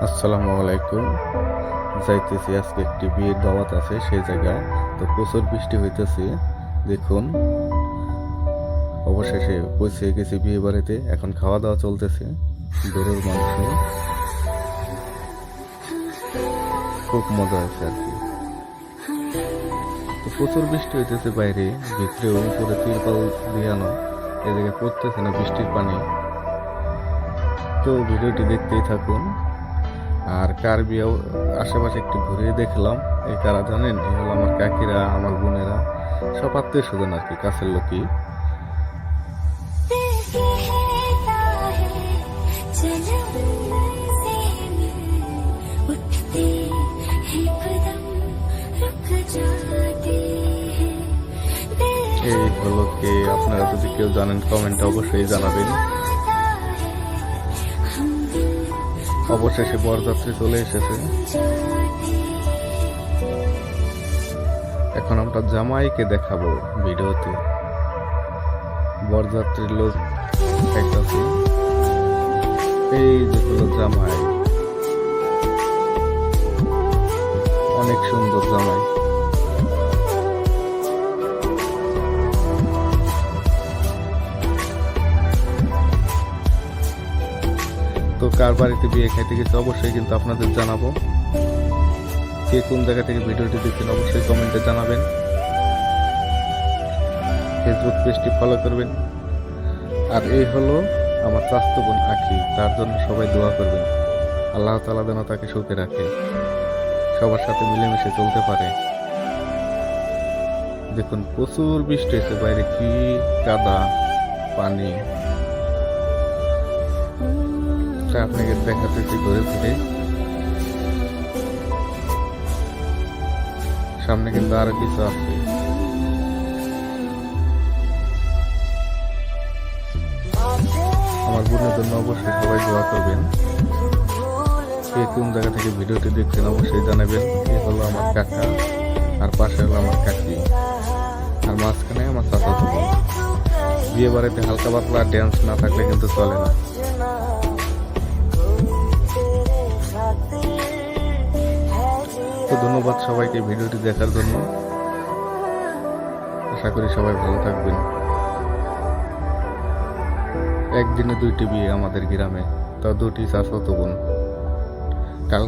আসসালামু আলাইকুম। যাইতেছি আজকে একটি বিয়ের দাওয়াত আছে সেই জায়গায়। তো প্রচুর বৃষ্টি হইতেছে, দেখুন। অবশেষে পৌঁছে গেছি বিয়ে বাড়িতে। এখন খাওয়া দাওয়া চলতেছে, গরুর মাংস। খুব মজা হয়েছে আর কি। তো প্রচুর বৃষ্টি হইতেছে বাইরে, ভিতরেও উপরে তিরপাল দিয়ানো, এদিকে পড়তেছে না বৃষ্টির পানি। তো ভিডিওটি দেখতেই থাকুন। আর কার বিয়েও আশেপাশে একটু ঘুরে দেখলাম। এই কারা জানেন? এই হলো আমার কাকিরা, আমার বোনেরা, সব আত্মীয় স্বজন আর কি, কাছের লোকই। এই হলো কে, আপনারা যদি কেউ জানেন কমেন্টে অবশ্যই জানাবেন। অবশেষে বরযাত্রী চলে এসেছে। এখন আমরা জামাইকে দেখাবো ভিডিওতে। বরযাত্রীর লোক দেখতেছি, এই যে হলো জামাই, অনেক সুন্দর জামাই। তো কার বাড়িতে বিয়ে খাইতে গেছে অবশ্যই কিন্তু আপনাদের জানাবো। কে কোন জায়গা থেকে ভিডিওটি দেখছেন অবশ্যই কমেন্টে জানাবেন। ফেসবুক পেজটি ফলো করবেন। আর এই হলো আমার চাচাতো বোন আখি, তার জন্য সবাই দোয়া করবেন। আল্লাহ তাআলা যেন তাকে সুখে রাখে, সবার সাথে মিলেমিশে চলতে পারে। দেখুন প্রচুর বৃষ্টি হয়েছে বাইরে, কি কাদা পানি। আপনাকে দেখাতেছি ঘুরে ফিরে। সামনে কিন্তু আরো কিছু আছে। আমার বোনের জন্য অবশ্যই সবাই দোয়া করবেন। কে কোন জায়গা থেকে ভিডিওটি দেখছেন অবশ্যই জানাবেন। এই হলো আমার কাকা, আর পাশে হলো আমার কাকি, আর মাঝখানে আমার চাচাতো বোন। বিয়ে বাড়িতে হালকা পাতলা ড্যান্স না থাকলে কিন্তু চলে না। তো ধন্যবাদ সবাইকে ভিডিওটি দেখার জন্য। আশা করি সবাই ভালো থাকবেন। একদিনে 2টি বিয়ে আমাদের গ্রামে, তা 2টি চাচাতো বোন। কাল